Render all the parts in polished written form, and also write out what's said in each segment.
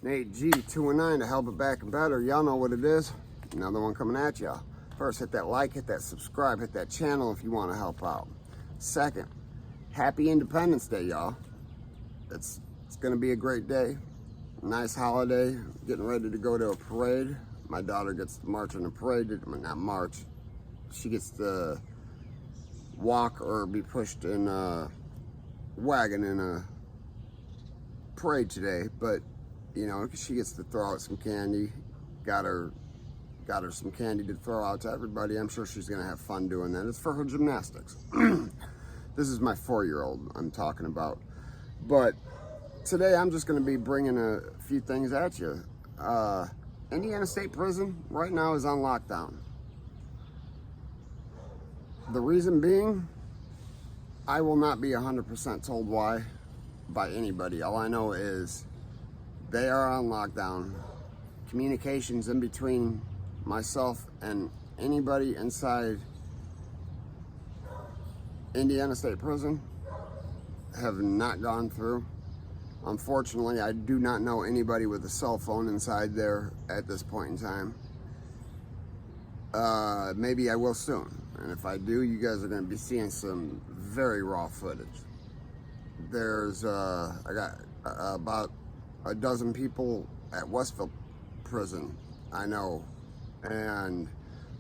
Nate G 219 to help it back and better. Y'all know what it is. Another one coming at y'all. First, hit that like, hit that subscribe, hit that channel if you want to help out. Second, happy Independence Day, y'all. It's gonna be a great day. Nice holiday. Getting ready to go to a parade. My daughter gets to march in a parade. Not march. She gets to walk or be pushed in a wagon in a parade today, but you know, she gets to throw out some candy. Got her some candy to throw out to everybody. I'm sure she's gonna have fun doing that. It's for her gymnastics. This is my 4-year-old I'm talking about. But today I'm just gonna be bringing a few things at you. Indiana State Prison right now is on lockdown. The reason being, I will not be 100% told why by anybody. All I know is they are on lockdown. Communications in between myself and anybody inside Indiana State Prison have not gone through. Unfortunately, I do not know anybody with a cell phone inside there at this point in time. Maybe I will soon. And if I do, you guys are going to be seeing some very raw footage. There's, I got about a dozen people at Westville Prison, I know, and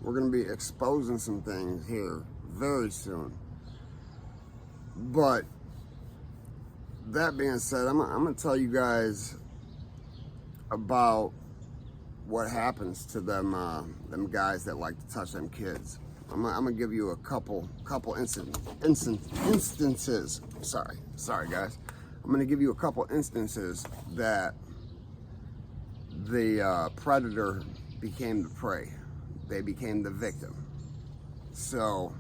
we're going to be exposing some things here very soon. But that being said, I'm going to tell you guys about what happens to them guys that like to touch them kids. I'm gonna give you a couple instances. Sorry guys. I'm gonna give you a couple instances that the predator became the prey. They became the victim. So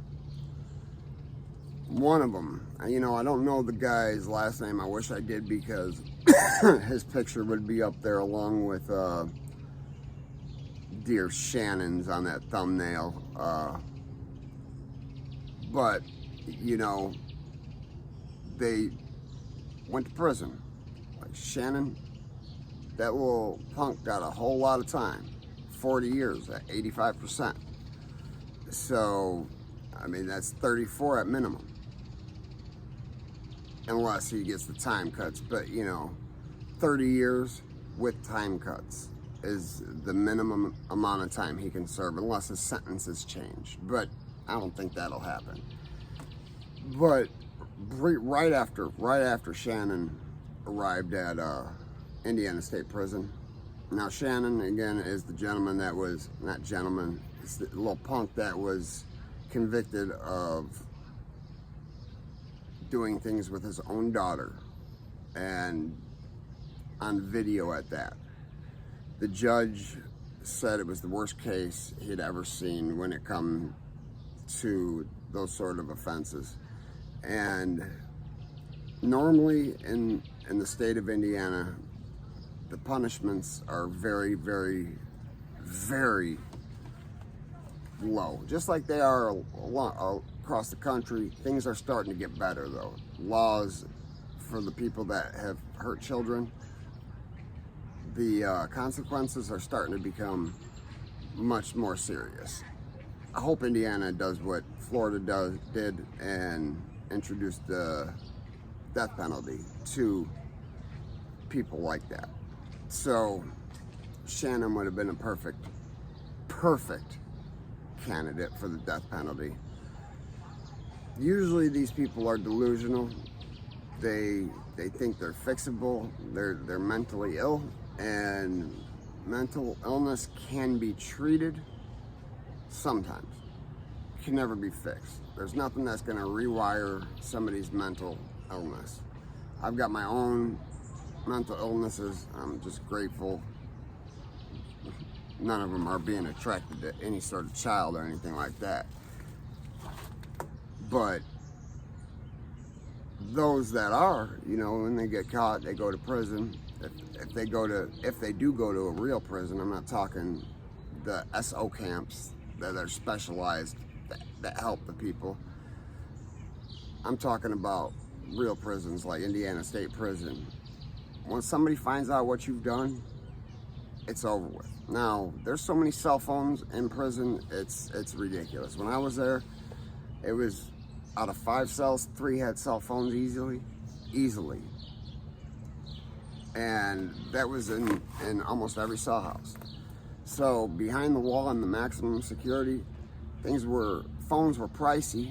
one of them, you know, I don't know the guy's last name. I wish I did, because his picture would be up there along with dear Shannon's on that thumbnail. But, you know, they went to prison. Like Shannon, that little punk got a whole lot of time. 40 years at 85%. So, I mean, that's 34 at minimum. Unless he gets the time cuts. But, you know, 30 years with time cuts is the minimum amount of time he can serve, unless his sentence is changed. But I don't think that'll happen. But right after Shannon arrived at Indiana State Prison. Now Shannon, again, is the gentleman that was, not gentleman, it's the little punk that was convicted of doing things with his own daughter, and on video at that. The judge said it was the worst case he'd ever seen when it come to those sort of offenses. And normally in the state of Indiana, the punishments are very, very, very low. Just like they are across the country. Things are starting to get better though. Laws for the people that have hurt children, the consequences are starting to become much more serious. I hope Indiana does what Florida did and introduced the death penalty to people like that. So Shannon would have been a perfect candidate for the death penalty. Usually these people are delusional. They think they're fixable. They're mentally ill, and mental illness can be treated sometimes. It can never be fixed. There's nothing that's going to rewire somebody's mental illness. I've got my own mental illnesses. I'm just grateful none of them are being attracted to any sort of child or anything like that. But those that are, you know, when they get caught, they go to prison. If they do go to a real prison, I'm not talking the SO camps that are specialized that help the people. I'm talking about real prisons like Indiana State Prison. when somebody finds out what you've done, it's over with. Now, there's so many cell phones in prison, it's ridiculous. When I was there, it was out of 5 cells, 3 had cell phones easily. And that was in almost every cell house. So behind the wall in the maximum security, phones were pricey,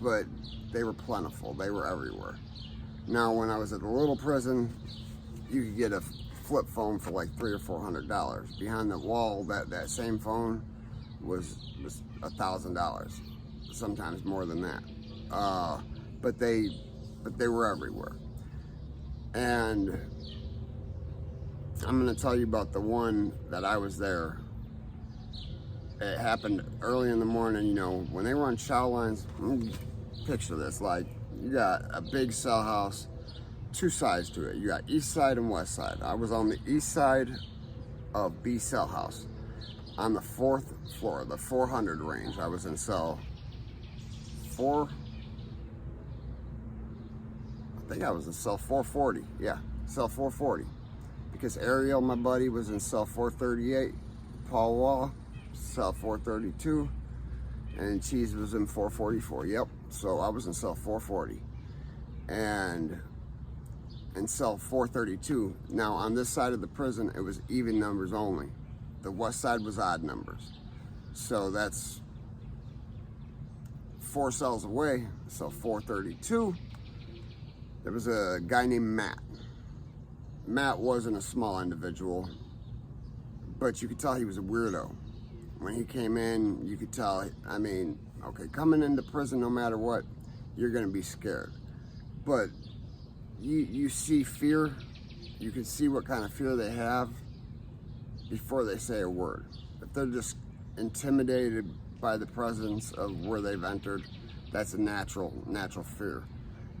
but they were plentiful. They were everywhere. Now, when I was at the little prison, you could get a flip phone for like $300 or $400. Behind the wall, that same phone was $1,000, sometimes more than that. But they were everywhere. And I'm gonna tell you about the one that I was there. It happened early in the morning, you know, when they were on chow lines. Picture this, like you got a big cell house, 2 sides to it. You got east side and west side. I was on the east side of B cell house on the 4th floor, the 400 range. I was in cell 4, I think I was in cell 440. Yeah, cell 440. Because Ariel, my buddy, was in cell 438. Paul Wall, cell 432. And Cheese was in 444. Yep. So I was in cell 440. And in cell 432. Now on this side of the prison, it was even numbers only. The west side was odd numbers. So that's 4 cells away. So 432. There was a guy named Matt. Matt wasn't a small individual, but you could tell he was a weirdo. When he came in, you could tell, I mean, okay, coming into prison, no matter what, you're gonna be scared. But you see fear, you can see what kind of fear they have before they say a word. If they're just intimidated by the presence of where they've entered, that's a natural fear.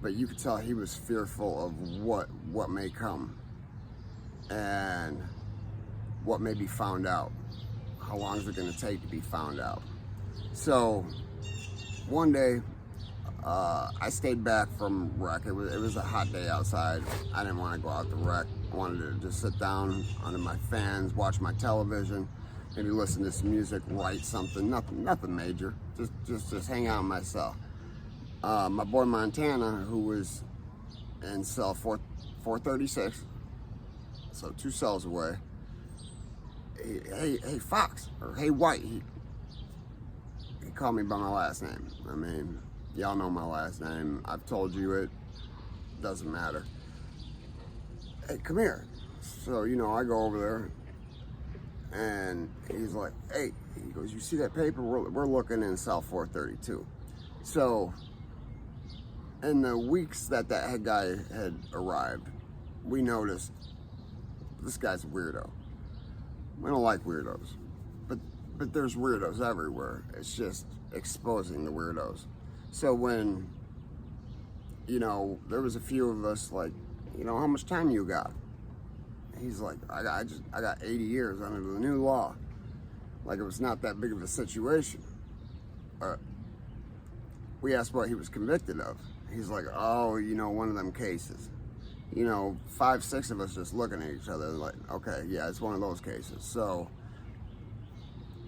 But you could tell he was fearful of what may come and what may be found out. How long is it going to take to be found out? So one day, I stayed back from rec. It was a hot day outside. I didn't want to go out to rec. I wanted to just sit down under my fans, watch my television, maybe listen to some music, write something. Nothing major. Just hang out in my cell. My boy Montana, who was in cell 436, so 2 cells away. Hey Fox, or hey White. He called me by my last name. I mean, y'all know my last name. I've told you it. Doesn't matter. Hey, come here. So, you know, I go over there, and he's like, hey, he goes, you see that paper? We're looking in cell 432. So, in the weeks that guy had arrived, we noticed this guy's a weirdo. We don't like weirdos, but there's weirdos everywhere. It's just exposing the weirdos. So when, you know, there was a few of us like, you know, how much time you got? He's like, I got 80 years under the new law. Like it was not that big of a situation. We asked what he was convicted of. He's like, oh, you know, one of them cases. You know, 5, 6 of us just looking at each other like, okay, yeah, it's one of those cases. So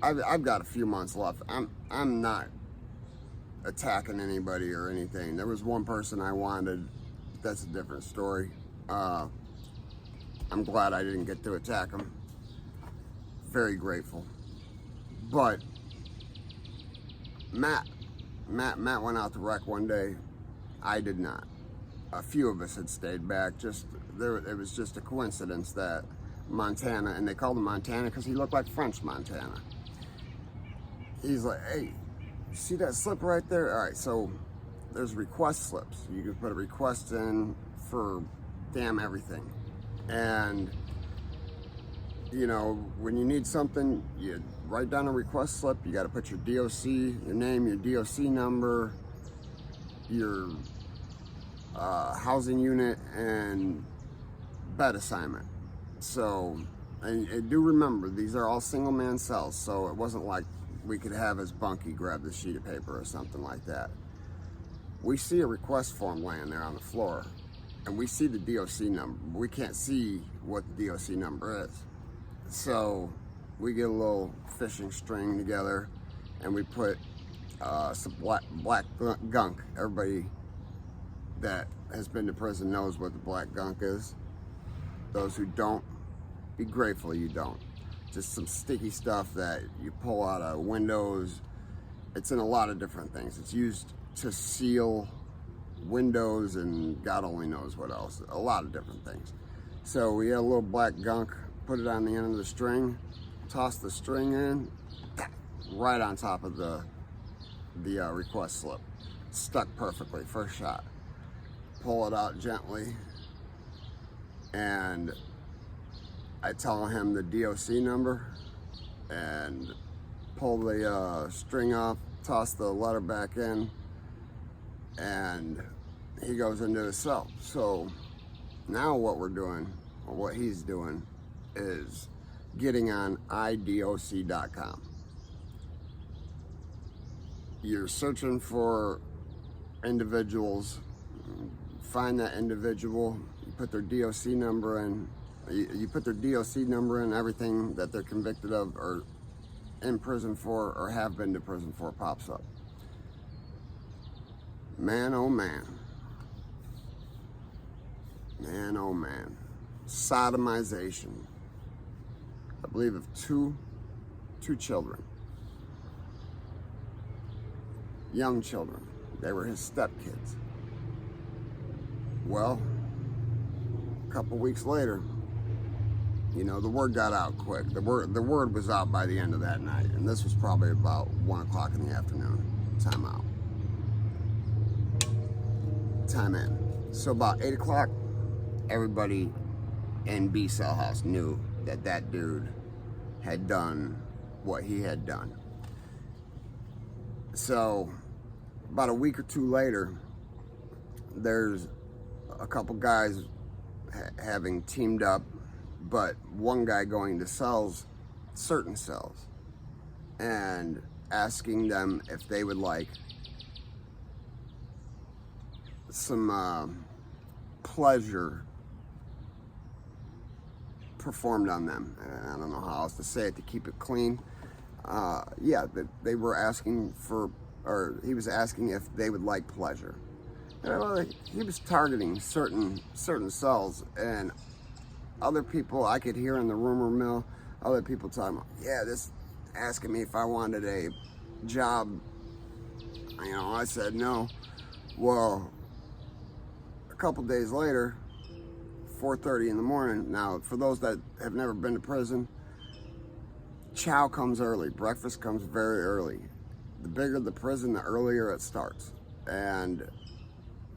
I've got a few months left. I'm not attacking anybody or anything. There was one person I wanted. That's a different story. I'm glad I didn't get to attack him. Very grateful. But Matt went out to rec one day. I did not. A few of us had stayed back. It was just a coincidence that Montana, and they called him Montana because he looked like French Montana. He's like, hey, you see that slip right there? All right, so there's request slips. You can put a request in for damn everything. And, you know, when you need something, you write down a request slip. You got to put your DOC, your name, your DOC number, your housing unit, and bed assignment. So, and do remember, these are all single man cells, so it wasn't like we could have his bunkie grab the sheet of paper or something like that. We see a request form laying there on the floor. and we see the DOC number. We can't see what the DOC number is. So we get a little fishing string together, and we put some black gunk. Everybody that has been to prison knows what the black gunk is. Those who don't, be grateful you don't. Just some sticky stuff that you pull out of windows. It's in a lot of different things. It's used to seal windows and God only knows what else. A lot of different things. So we had a little black gunk, put it on the end of the string, toss the string in, right on top of the request slip. Stuck perfectly, first shot. Pull it out gently, and I tell him the DOC number, and pull the string off, toss the letter back in, and he goes into his cell. So now what we're doing, or what he's doing, is getting on idoc.com. You're searching for individuals, find that individual, you put their DOC number in, you put their DOC number in, everything that they're convicted of or in prison for or have been to prison for pops up. Man, oh man. Man, oh man. Sodomization. I believe of two children. Young children. They were his stepkids. Well, a couple weeks later, you know, the word got out quick. The word was out by the end of that night, and this was probably about 1 o'clock in the afternoon. Time out. Time in. So about 8 o'clock, everybody in B cell house knew that that dude had done what he had done. So about a week or two later, there's a couple guys having teamed up, but one guy going to cells, certain cells, and asking them if they would like some pleasure performed on them. I don't know how else to say it to keep it clean. Yeah, they were asking for, or he was asking if they would like pleasure. He was targeting certain cells, and other people I could hear in the rumor mill, other people talking about, yeah, this asking me if I wanted a job. You know, I said no. Well, a couple days later, 4:30 in the morning. Now, for those that have never been to prison, chow comes early. Breakfast comes very early. The bigger the prison, the earlier it starts. And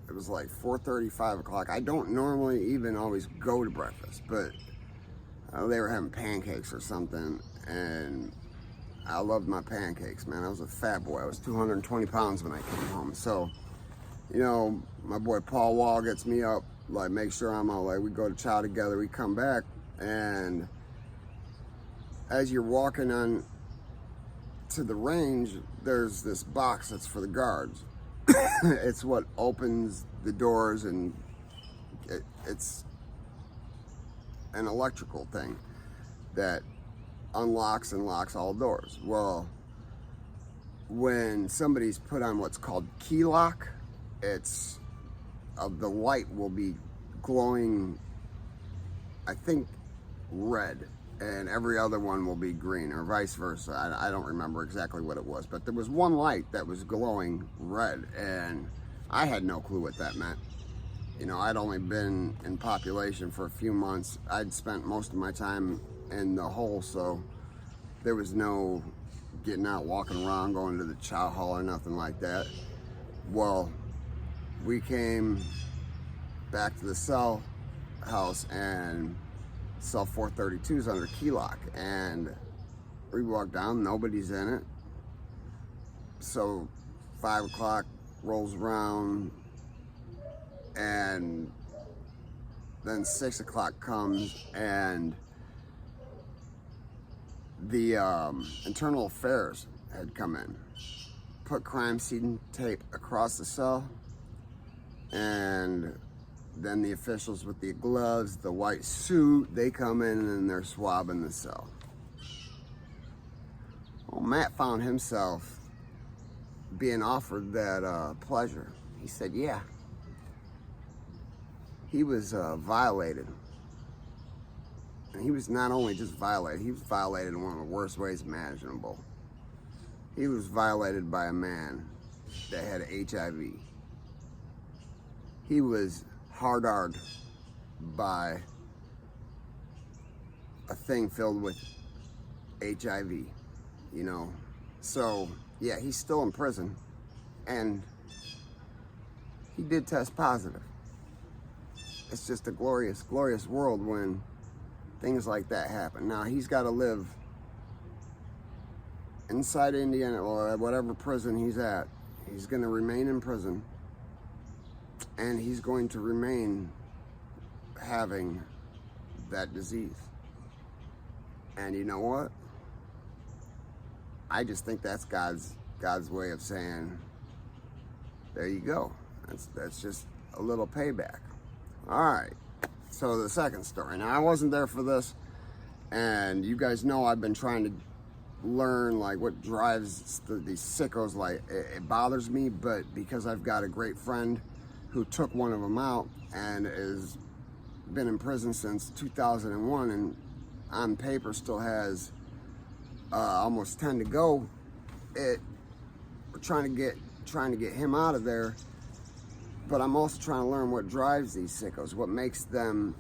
it was like 4:30, 5 o'clock. I don't normally even always go to breakfast, but they were having pancakes or something, and I loved my pancakes, man. I was a fat boy. I was 220 pounds when I came home. So, you know, my boy Paul Wall gets me up, like, make sure I'm all like, we go to chow together, we come back, and as you're walking on to the range, there's this box that's for the guards. It's what opens the doors, and it's an electrical thing that unlocks and locks all doors. Well, when somebody's put on what's called key lock, it's the light will be glowing, I think, red, and every other one will be green, or vice versa. I don't remember exactly what it was, but there was one light that was glowing red, and I had no clue what that meant. You know, I'd only been in population for a few months. I'd spent most of my time in the hole, so there was no getting out, walking around, going to the chow hall or nothing like that. Well, we came back to the cell house, and cell 432 is under key lock, and we walked down, nobody's in it. So 5 o'clock rolls around, and then 6 o'clock comes, and the internal affairs had come in, put crime scene tape across the cell, and then the officials with the gloves, the white suit, they come in and they're swabbing the cell. Well, Matt found himself being offered that pleasure. He said, yeah. He was violated. And he was not only just violated, he was violated in one of the worst ways imaginable. He was violated by a man that had HIV. He was hard-arred by a thing filled with HIV, you know. So, yeah, he's still in prison, and he did test positive. It's just a glorious, glorious world when things like that happen. Now, he's got to live inside Indiana, or whatever prison he's at. He's going to remain in prison, and he's going to remain having that disease. And you know what? I just think that's God's way of saying, there you go. That's just a little payback. All right. So the second story. Now, I wasn't there for this, and you guys know I've been trying to learn like what drives these sickos. Like it bothers me, but because I've got a great friend who took one of them out and has been in prison since 2001, and on paper still has almost 10 to go. We're trying to get him out of there, but I'm also trying to learn what drives these sickos, what makes them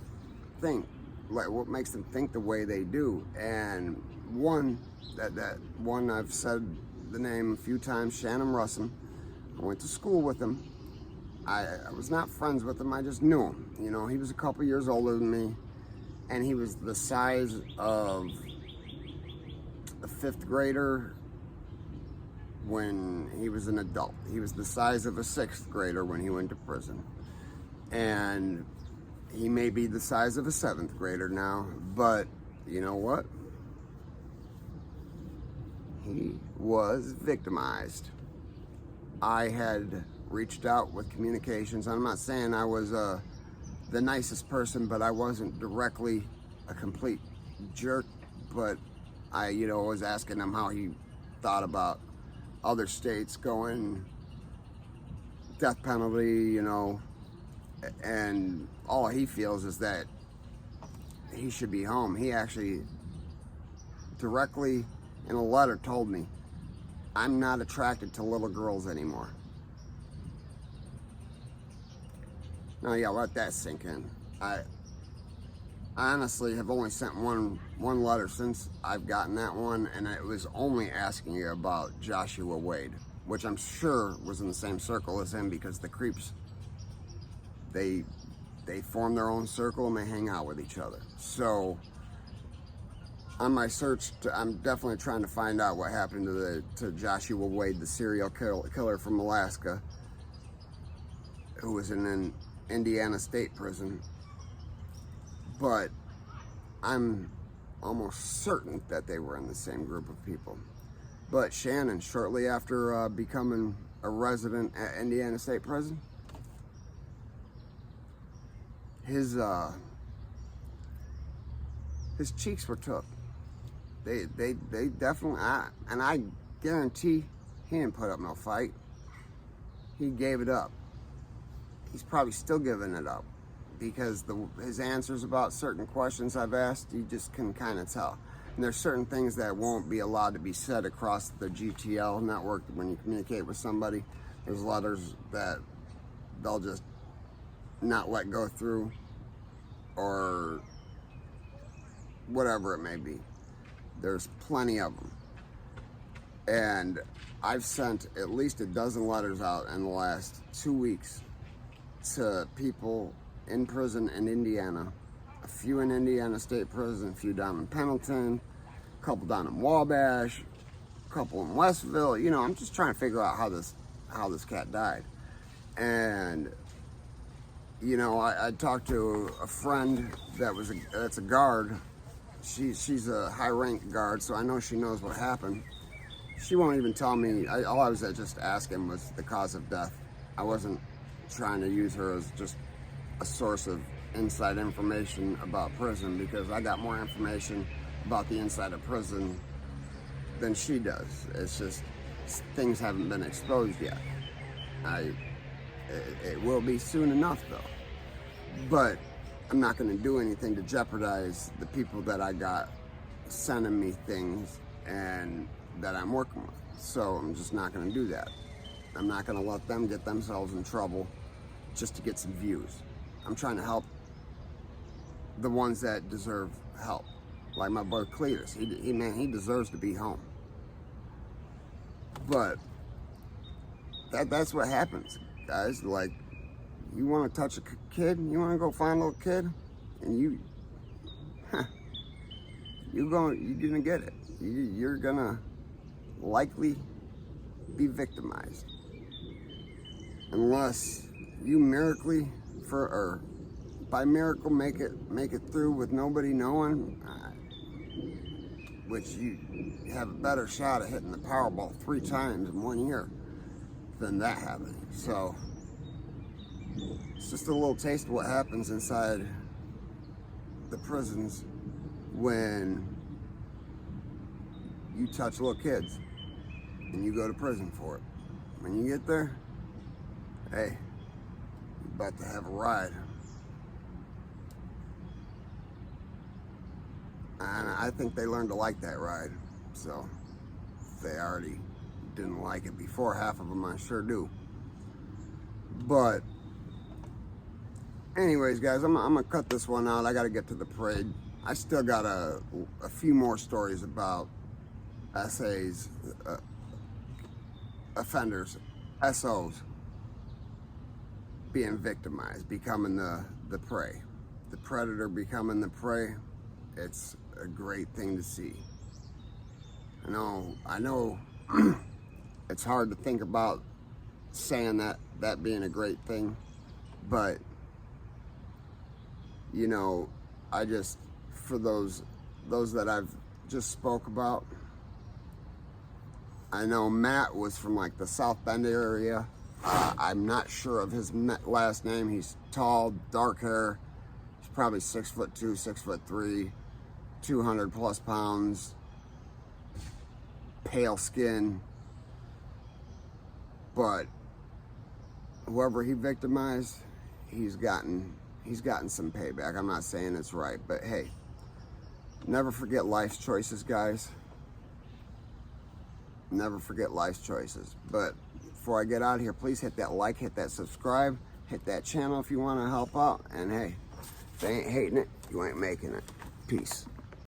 think, like what makes them think the way they do. And that one I've said the name a few times, Shannon Russin. I went to school with him. I was not friends with him, I just knew him. You know, he was a couple years older than me, and he was the size of a 5th grader when he was an adult. He was the size of a 6th grader when he went to prison. And he may be the size of a 7th grader now, but you know what? He was victimized. I had reached out with communications. I'm not saying I was the nicest person, but I wasn't directly a complete jerk. But I, was asking him how he thought about other states going death penalty, and all he feels is that he should be home. He actually directly in a letter told me, I'm not attracted to little girls anymore. Now, yeah, let that sink in. I honestly have only sent one letter since I've gotten that one, and it was only asking you about Joshua Wade, which I'm sure was in the same circle as him, because the creeps, they form their own circle and they hang out with each other. So on my search, I'm definitely trying to find out what happened to Joshua Wade, the serial killer from Alaska, who was in an Indiana state prison. But I'm almost certain that they were in the same group of people. But Shannon, shortly after becoming a resident at Indiana State Prison, his cheeks were took. They definitely, and I guarantee he didn't put up no fight. He gave it up. He's probably still giving it up, because his answers about certain questions I've asked, you just can kind of tell. And there's certain things that won't be allowed to be said across the GTL network when you communicate with somebody. There's letters that they'll just not let go through, or whatever it may be. There's plenty of them. And I've sent at least a dozen letters out in the last 2 weeks to people in prison in Indiana. A few in Indiana State Prison, a few down in Pendleton, a couple down in Wabash, a couple in Westville. I'm just trying to figure out how this cat died. And I talked to a friend that's a guard. She's a high-ranked guard, so I know she knows what happened. She won't even tell me. All I was just asking was the cause of death. I wasn't trying to use her as just a source of inside information about prison, because I got more information about the inside of prison than she does. It's just things haven't been exposed yet. It will be soon enough though. But I'm not going to do anything to jeopardize the people that I got sending me things and that I'm working with. So I'm just not going to do that. I'm not going to let them get themselves in trouble just to get some views. I'm trying to help the ones that deserve help. Like my boy Cletus. He deserves to be home. But that's what happens, guys. Like, you want to touch a kid, you want to go find a little kid, and you're gonna get it. You're gonna likely be victimized, unless you by miracle make it through with nobody knowing, which you have a better shot of hitting the Powerball 3 times in 1 year than that happening. So it's just a little taste of what happens inside the prisons when you touch little kids and you go to prison for it. When you get there, hey, you're about to have a ride. And I think they learned to like that ride. So if they already didn't like it before, half of them I sure do. But anyways, guys, I'm gonna cut this one out. I gotta get to the parade. I still got a few more stories about SAs, offenders, SOs being victimized, becoming the prey. The predator becoming the prey. It's a great thing to see. I know it's hard to think about saying that being a great thing, but I just, for those that I've just spoke about, I know Matt was from like the South Bend area. I'm not sure of his last name. He's tall, dark hair. He's probably 6'2", 6'3", 200 plus pounds, pale skin. But whoever he victimized, he's gotten some payback. I'm not saying it's right, but hey, never forget life's choices, guys. Never forget life's choices. But before I get out of here, please hit that like, hit that subscribe, hit that channel if you want to help out. And hey, if they ain't hating it, you ain't making it. Peace.